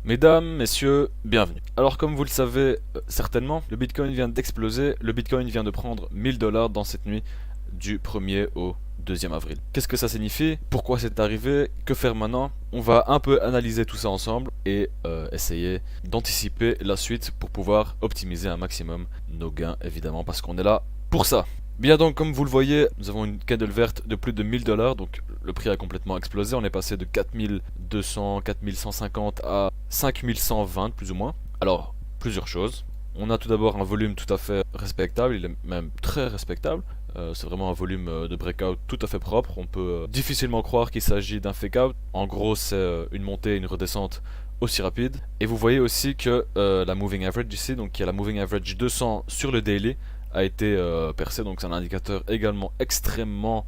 Mesdames, messieurs, bienvenue. Alors comme vous le savez certainement, le Bitcoin vient d'exploser, le Bitcoin vient de prendre 1000 $ dans cette nuit du 1er au 2e avril. Qu'est-ce que ça signifie? Pourquoi c'est arrivé? Que faire maintenant? On va un peu analyser tout ça ensemble et essayer d'anticiper la suite pour pouvoir optimiser un maximum nos gains évidemment parce qu'on est là pour ça. Bien donc comme vous le voyez, nous avons une candle verte de plus de 1000 $, donc le prix a complètement explosé, on est passé de 4200, 4150 à 5120 plus ou moins. Alors, plusieurs choses. On a tout d'abord un volume tout à fait respectable, il est même très respectable. C'est vraiment un volume de breakout tout à fait propre. On peut difficilement croire qu'il s'agit d'un fake out. En gros, c'est une montée et une redescente aussi rapide. Et vous voyez aussi que la moving average ici, donc il y a la moving average 200 sur le daily, a été percé, donc c'est un indicateur également extrêmement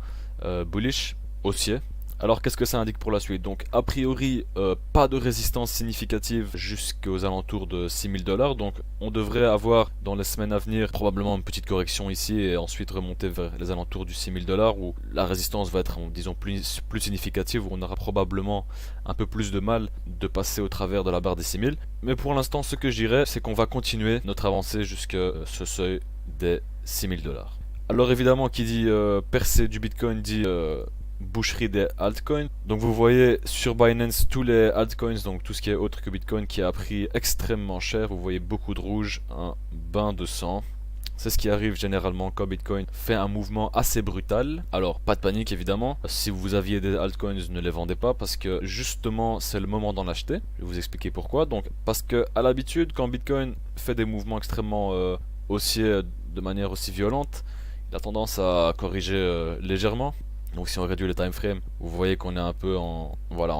bullish, haussier. Alors qu'est-ce que ça indique pour la suite? Donc a priori pas de résistance significative jusqu'aux alentours de 6000 $, donc on devrait avoir dans les semaines à venir probablement une petite correction ici et ensuite remonter vers les alentours du 6000 $ où la résistance va être disons plus significative, où on aura probablement un peu plus de mal de passer au travers de la barre des 6000. Mais pour l'instant ce que je dirais c'est qu'on va continuer notre avancée jusqu'à ce seuil des 6000 $. Alors évidemment qui dit percée du Bitcoin dit boucherie des altcoins. Donc vous voyez sur Binance tous les altcoins, donc tout ce qui est autre que Bitcoin qui a pris extrêmement cher. Vous voyez beaucoup de rouge, un bain de sang. C'est ce qui arrive généralement quand Bitcoin fait un mouvement assez brutal. Alors pas de panique évidemment, si vous aviez des altcoins ne les vendez pas parce que justement c'est le moment d'en acheter. Je vais vous expliquer pourquoi. Donc parce que à l'habitude quand Bitcoin fait des mouvements extrêmement haussiers de manière aussi violente, il a tendance à corriger légèrement. Donc si on réduit le time frame, vous voyez qu'on est un peu en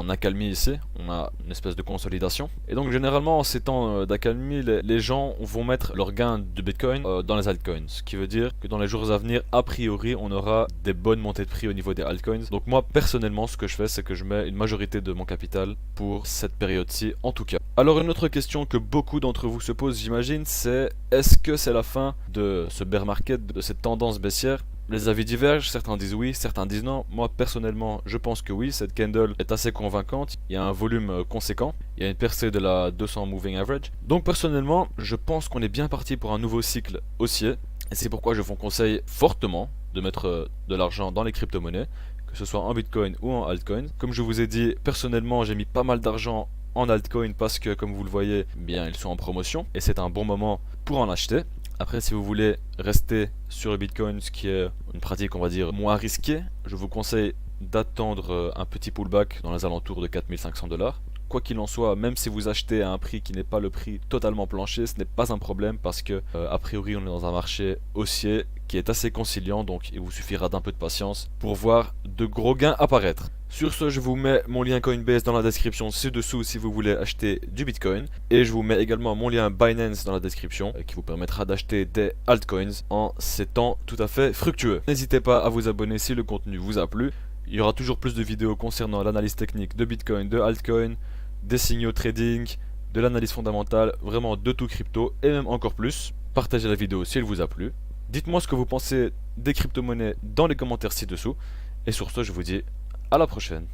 accalmie ici, on a une espèce de consolidation. Et donc généralement en ces temps d'accalmie, les gens vont mettre leurs gains de Bitcoin dans les altcoins. Ce qui veut dire que dans les jours à venir, a priori, on aura des bonnes montées de prix au niveau des altcoins. Donc moi personnellement, ce que je fais, c'est que je mets une majorité de mon capital pour cette période-ci en tout cas. Alors une autre question que beaucoup d'entre vous se posent, j'imagine, c'est est-ce que c'est la fin de ce bear market, de cette tendance baissière? Les avis divergent, certains disent oui, certains disent non. Moi personnellement je pense que oui, cette candle est assez convaincante, il y a un volume conséquent, il y a une percée de la 200 moving average. Donc personnellement je pense qu'on est bien parti pour un nouveau cycle haussier. Et c'est pourquoi je vous conseille fortement de mettre de l'argent dans les crypto-monnaies, que ce soit en Bitcoin ou en altcoin. Comme je vous ai dit, personnellement j'ai mis pas mal d'argent en altcoin parce que comme vous le voyez, bien ils sont en promotion et c'est un bon moment pour en acheter. Après, si vous voulez rester sur le Bitcoin, ce qui est une pratique, on va dire, moins risquée, je vous conseille d'attendre un petit pullback dans les alentours de 4500 $. Quoi qu'il en soit, même si vous achetez à un prix qui n'est pas le prix totalement plancher, ce n'est pas un problème parce que, a priori, on est dans un marché haussier qui est assez conciliant, donc il vous suffira d'un peu de patience pour voir de gros gains apparaître. Sur ce, je vous mets mon lien Coinbase dans la description ci-dessous si vous voulez acheter du Bitcoin. Et je vous mets également mon lien Binance dans la description qui vous permettra d'acheter des altcoins en ces temps tout à fait fructueux. N'hésitez pas à vous abonner si le contenu vous a plu. Il y aura toujours plus de vidéos concernant l'analyse technique de Bitcoin, de altcoin, des signaux trading, de l'analyse fondamentale, vraiment de tout crypto et même encore plus. Partagez la vidéo si elle vous a plu. Dites-moi ce que vous pensez des crypto-monnaies dans les commentaires ci-dessous. Et sur ce, je vous dis à la prochaine.